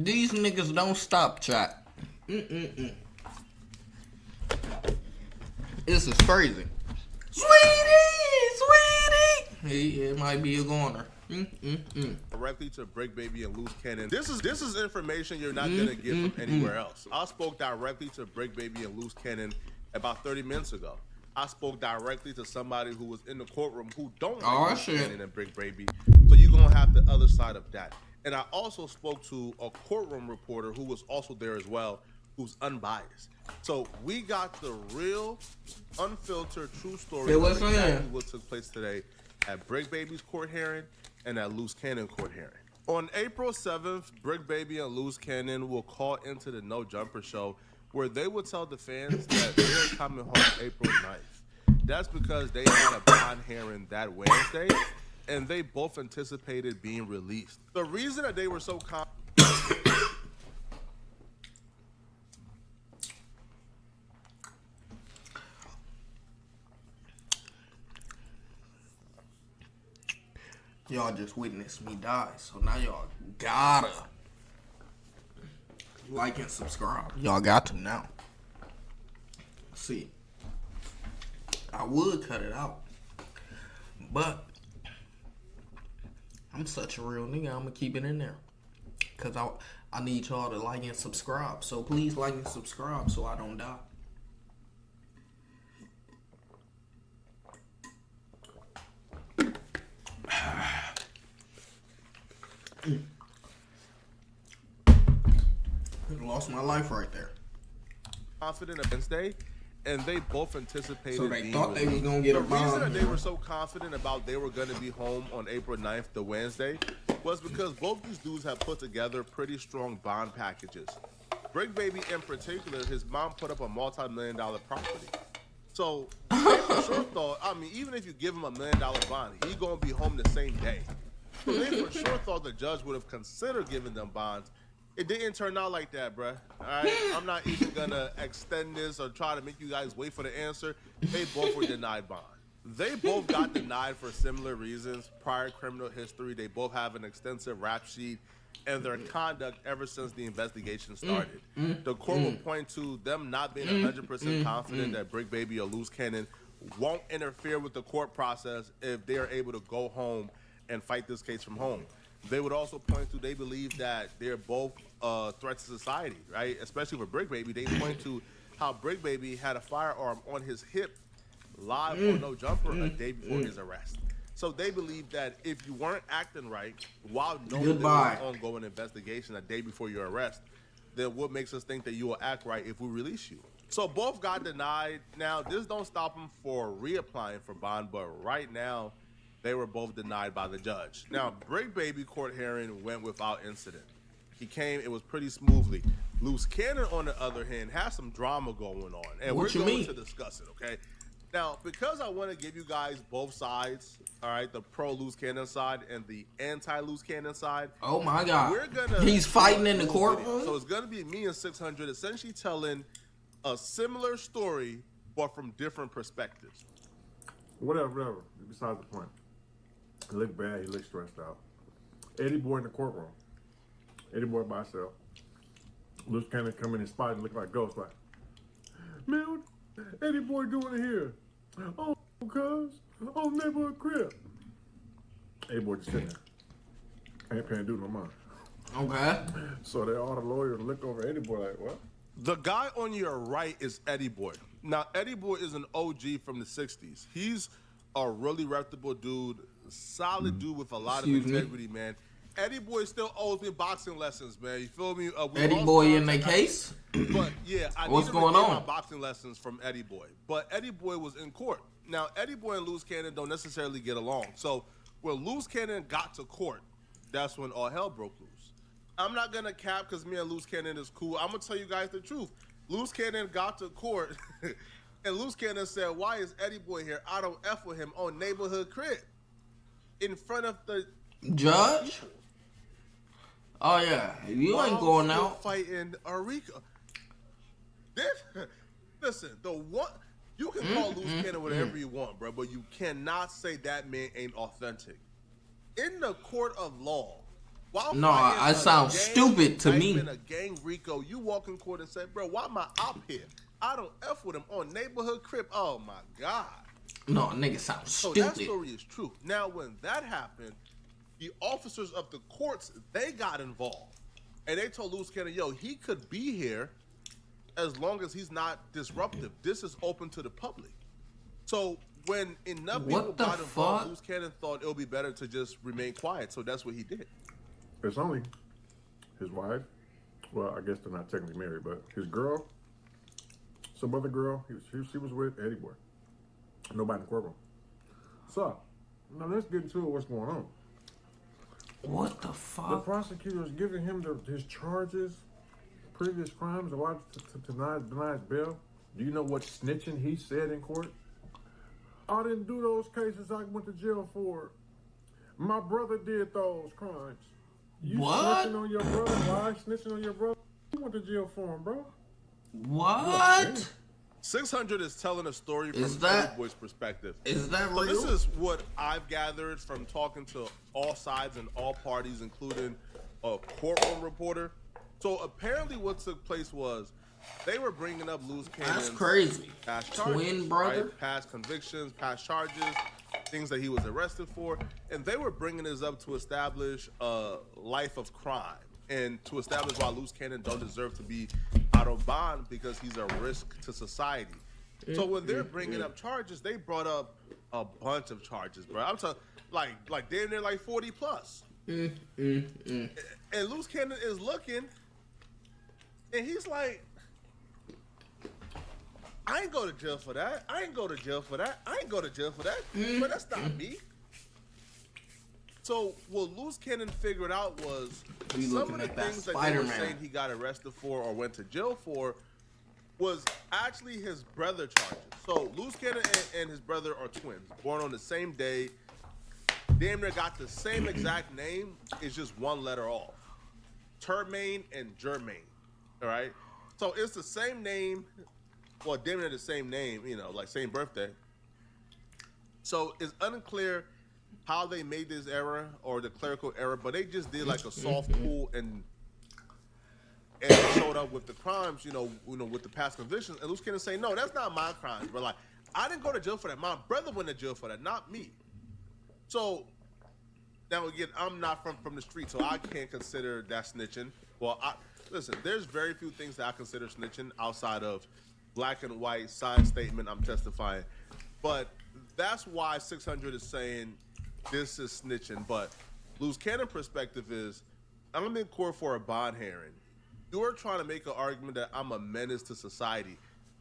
These niggas don't stop, chat. This is crazy. Sweetie! It might be a goner. Directly to Bricc Baby and Luce Cannon. This is information you're not gonna get from anywhere else. I spoke directly to Bricc Baby and Luce Cannon about 30 minutes ago. I spoke directly to somebody who was in the courtroom who don't like Luce Cannon and Bricc Baby. So you're gonna have the other side of that. And I also spoke to a courtroom reporter who was also there as well, who's unbiased. So we got the real, unfiltered, true story of exactly what took place today at Bricc Baby's court hearing and at Luce Cannon court hearing. On April 7th, Bricc Baby and Luce Cannon will call into the No Jumper show where they will tell the fans that they're coming home April 9th. That's because they had a bond hearing that Wednesday, and they both anticipated being released. The reason that they were so Y'all just witnessed me die, so now y'all gotta like and subscribe. Y'all got to now. See, I would cut it out, but I'm such a real nigga, I'm gonna keep it in there. Cause I need y'all to like and subscribe. So please like and subscribe so I don't die. Lost my life right there. Confident of Wednesday, and they both anticipated. So they thought they was gonna get a bond. The reason that they were so confident about they were gonna be home on April 9th, the Wednesday, was because both these dudes have put together pretty strong bond packages. Bricc Baby in particular, his mom put up a multi-million-dollar property. So they for sure thought, I mean, even if you give him $1 million bond, he gonna be home the same day. So they for sure thought the judge would have considered giving them bonds. It didn't turn out like that, bruh. All right, I'm not even gonna extend this or try to make you guys wait for the answer. They both were denied bond. They both got denied for similar reasons. Prior criminal history. They both have an extensive rap sheet, and their conduct ever since the investigation started. The court will point to them not being 100% confident that Bricc Baby or Luce Cannon won't interfere with the court process if they are able to go home and fight this case from home. They would also point to they believe that they're both threats to society, right? Especially for Bricc Baby. They point to how Bricc Baby had a firearm on his hip live on No Jumper a day before his arrest. So they believe that if you weren't acting right while knowing there was an ongoing investigation a day before your arrest, then what makes us think that you will act right if we release you? So both got denied. Now, this don't stop them for reapplying for bond, but right now, they were both denied by the judge. Now, Bricc Baby court hearing went without incident. He came, it was pretty smoothly. Luce Cannon, on the other hand, has some drama going on, and we're going to discuss it, okay? Now, because I want to give you guys both sides, all right, the pro Luce Cannon side and the anti Luce Cannon side. Oh my God! He's fighting in the courtroom. So it's gonna be me and 600 essentially telling a similar story, but from different perspectives. Whatever. Besides the point. He looked bad. He looked stressed out. Eddie Boy in the courtroom. Eddie Boy by himself. Luce Cannon come in his spot and look like ghost. Like, man, what Eddie Boy doing here? Oh, cuz. Oh, neighborhood crib. Eddie Boy just sitting there. Ain't paying due no mind. Okay. So they all the lawyers look over Eddie Boy like, what? The guy on your right is Eddie Boy. Now, Eddie Boy is an OG from the 60s. He's a really reputable dude, solid dude with a lot of integrity, man. Eddie Boy still owes me boxing lessons, man. You feel me? Eddie Boy in the case? But yeah, I what's need going to on? my boxing lessons from Eddie Boy. But Eddie Boy was in court. Now, Eddie Boy and Luce Cannon don't necessarily get along. So when Luce Cannon got to court, that's when all hell broke loose. I'm not gonna cap because me and Luce Cannon is cool. I'm gonna tell you guys the truth. Luce Cannon got to court, and Luce Cannon said, "Why is Eddie Boy here? I don't F with him on neighborhood crib in front of the judge." Oh yeah, you ain't going out fighting Arica. Listen, the one you can call Luce Cannon whatever you want, bro, but you cannot say that man ain't authentic. In the court of law, While No, fighting I a sound gang stupid to me. indictment, A gang RICO, you walk in court and say, bro, why my op here? I don't F with him on neighborhood crib. Oh my God. No, nigga sound So stupid. that story is true. Now, when that happened, the officers of the courts, they got involved. And they told Luce Cannon, yo, he could be here as long as he's not disruptive. This is open to the public. So when enough people What the got involved, fuck? Luce Cannon thought it would be better to just remain quiet. So that's what he did. It's only his wife. Well, I guess they're not technically married, but his girl, some other girl, she was with Eddie Boy. Nobody in the courtroom. So, now let's get into what's going on. What the The fuck? prosecutor is giving him his charges, previous crimes, a lot to deny his bail. Do you know what snitching he said in court? I didn't do those cases I went to jail for. My brother did those crimes. You What? snitching on your brother? Why snitching on your brother? You went to jail for him, bro. What? 600 is telling a story from Is that- Eddie Boy's perspective. Is that So real? this is what I've gathered from talking to all sides and all parties, including a courtroom reporter. So apparently what took place was they were bringing up Luce Cannon's That's crazy. past charges, Twin brother? right? Past convictions, past charges, things that he was arrested for. And they were bringing this up to establish a life of crime and to establish why Luce Cannon don't deserve to be out on bond because he's a risk to society. So when they're bringing up charges, they brought up a bunch of charges, bro. I'm talking like damn near like 40 plus. And Luce Cannon is looking, and he's like, I ain't go to jail for that. I ain't go to jail for that. I ain't go to jail for that. But that's not me. So what Luce Cannon figured out was You some looking of the at that things that they were Spider-Man. saying he got arrested for or went to jail for was actually his brother charges. So Luce Cannon and his brother are twins, born on the same day. Damn near got the same exact name. It's just one letter off. Termaine and Germaine. All right. So it's the same name. Well, damn near the same name. You know, like same birthday. So it's unclear how they made this error or the clerical error, but they just did like a soft pull and showed up with the crimes, you know, with the past convictions. And Luce Cannon say, no, that's not my crimes. But like, I didn't go to jail for that. My brother went to jail for that, not me. So now again, I'm not from the street, so I can't consider that snitching. Well, listen, there's very few things that I consider snitching outside of black and white signed statement. I'm testifying, but that's why 600 is saying this is snitching. But Luce Cannon perspective is, I'm in court for a bond hearing. You're trying to make an argument that I'm a menace to society.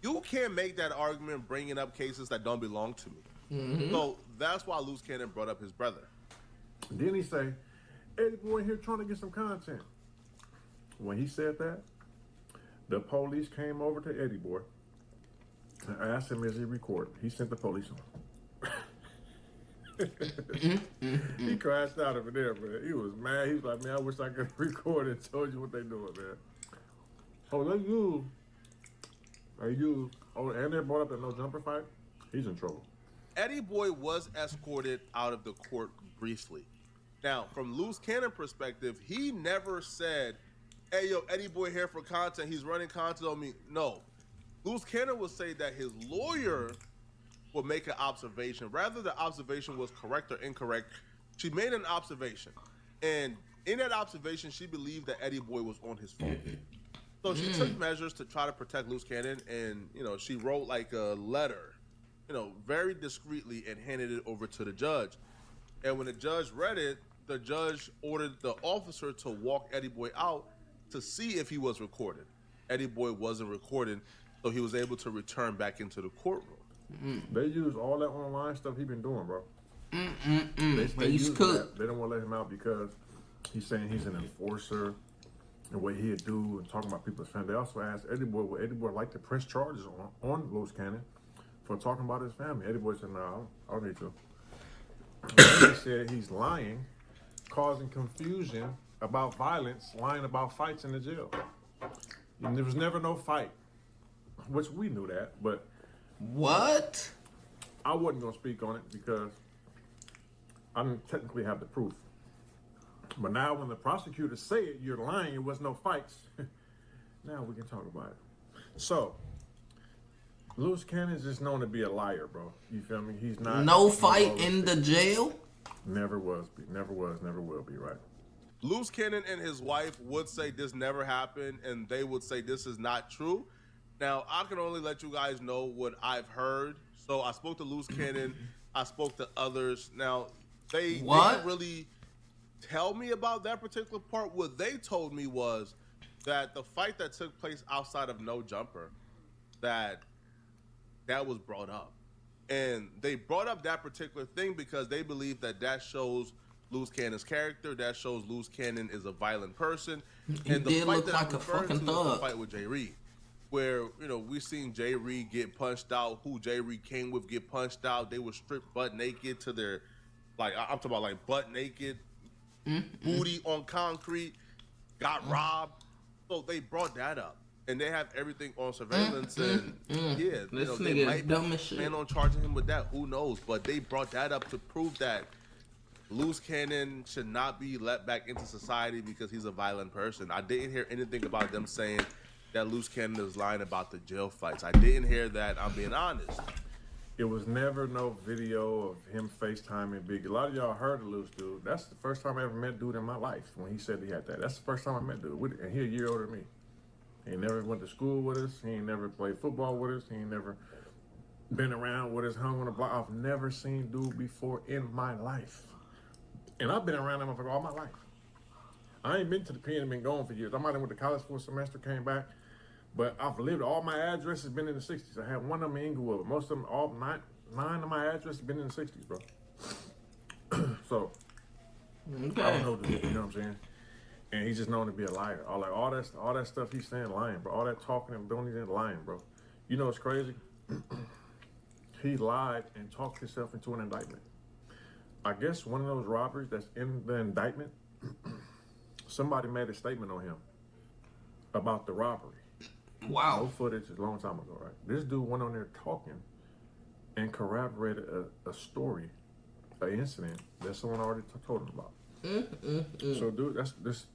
You can't make that argument bringing up cases that don't belong to me. So that's why Luce Cannon brought up his brother. Then he say, Eddie Boy here trying to get some content. When he said that, the police came over to Eddie Boy and asked him, is he recording? He sent the police on. He crashed out over there, man. He was mad. He was like, man, I wish I could record and told you what they doing, man. Oh, they use. Oh, and they brought up that no jumper fight. He's in trouble. Eddie Boy was escorted out of the court briefly. Now, from Luce Cannon perspective, he never said, hey, yo, Eddie Boy here for content. He's running content on me. No. Luce Cannon would say that his lawyer would make an observation. Rather the observation was correct or incorrect, she made an observation. And in that observation, she believed that Eddie Boy was on his phone. So she took measures to try to protect Luce Cannon, and, you know, she wrote like a letter, you know, very discreetly and handed it over to the judge. And when the judge read it, the judge ordered the officer to walk Eddie Boy out to see if he was recorded. Eddie Boy wasn't recorded, so he was able to return back into the courtroom. They use all that online stuff he been doing, bro. They He's use cooked. that. They don't want to let him out because he's saying he's an enforcer and what he'd do and talking about people's family. They also asked Eddie Boy, would Eddie Boy like to press charges on Luce Cannon for talking about his family? Eddie Boy said, no, I don't need to. He said he's lying, causing confusion about violence, lying about fights in the jail. And there was never no fight, which we knew that, but What? I wasn't going to speak on it because I didn't technically have the proof. But now when the prosecutors say it, you're lying, it was no fights. Now we can talk about it. So, Luce Cannon is just known to be a liar, bro. You feel me? He's not. No fight in the jail? Never was, never will be, right? Luce Cannon and his wife would say this never happened, and they would say this is not true. Now, I can only let you guys know what I've heard. So I spoke to Luce Cannon. I spoke to others. Now, they didn't really tell me about that particular part. What they told me was that the fight that took place outside of No Jumper, that was brought up. And they brought up that particular thing because they believe that shows Luce Cannon's character. That shows Luce Cannon is a violent person. And the fight that I'm referring to is the fight with Jay Reed, where, you know, we seen Jay Reed get punched out, who Jay Reed came with get punched out. They were stripped butt naked to their, like, I'm talking about like butt naked, booty on concrete, got robbed. So they brought that up. And they have everything on surveillance, and yeah, you know, they might plan on charging him with that. Who knows? But they brought that up to prove that Luce Cannon should not be let back into society because he's a violent person. I didn't hear anything about them saying that Luce Cannon is lying about the jail fights. I didn't hear that. I'm being honest. It was never no video of him FaceTiming Biggie. A lot of y'all heard of Luce, dude. That's the first time I ever met dude in my life when he said he had that. That's the first time I met dude, and he a year older than me. He ain't never went to school with us. He ain't never played football with us. He ain't never been around with us, hung on the block. I've never seen dude before in my life. And I've been around him for all my life. I ain't been to the pen and been gone for years. I might have went to college for a semester, came back. But I've lived, all my addresses been in the 60s. I had one of them in Inglewood. Most of them, all nine of my addresses been in the 60s, bro. So, okay. I don't know, dude, you know what I'm saying? And he's just known to be a liar. All that stuff he's saying, lying, bro. All that talking and doing, he's lying, bro. You know what's crazy? He lied and talked himself into an indictment. I guess one of those robberies that's in the indictment, somebody made a statement on him about the robbery. Wow. No footage, a long time ago, right? This dude went on there talking and corroborated a story, an incident that someone already told him about. So, dude,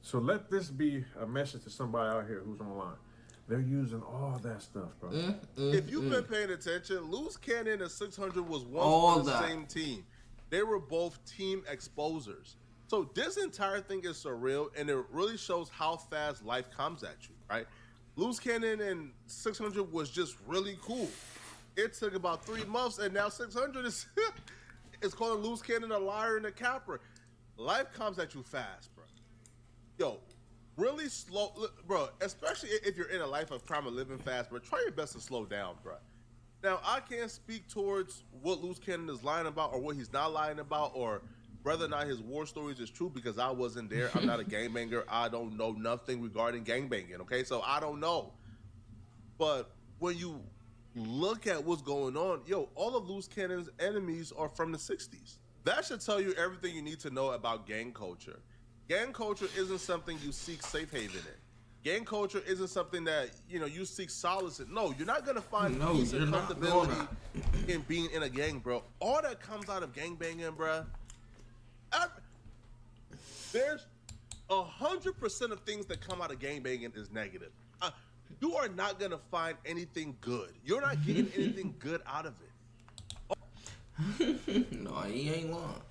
so let this be a message to somebody out here who's online. They're using all that stuff, bro. If you've been paying attention, Luce Cannon and 600 was once on the same team. They were both team exposers. So this entire thing is surreal, and it really shows how fast life comes at you, right? Luce Cannon and 600 was just really cool. It took about 3 months, and now 600 is calling Luce Cannon a liar and a capper. Life comes at you fast, bro. Yo, really slow, bro, especially if you're in a life of crime and living fast, bro, try your best to slow down, bro. Now, I can't speak towards what Luce Cannon is lying about or what he's not lying about or whether or not his war stories is true because I wasn't there. I'm not a gangbanger. I don't know nothing regarding gangbanging, okay? So I don't know. But when you look at what's going on, yo, all of Luce Cannon's enemies are from the 60s. That should tell you everything you need to know about gang culture. Gang culture isn't something you seek safe haven in. Gang culture isn't something that, you know, you seek solace in. No, you're not going to find peace and comfortability in being in a gang, bro. All that comes out of gangbanging, bro. There's 100% of things that come out of gangbanging is negative. You are not going to find anything good. You're not getting anything good out of it. No, he ain't lying.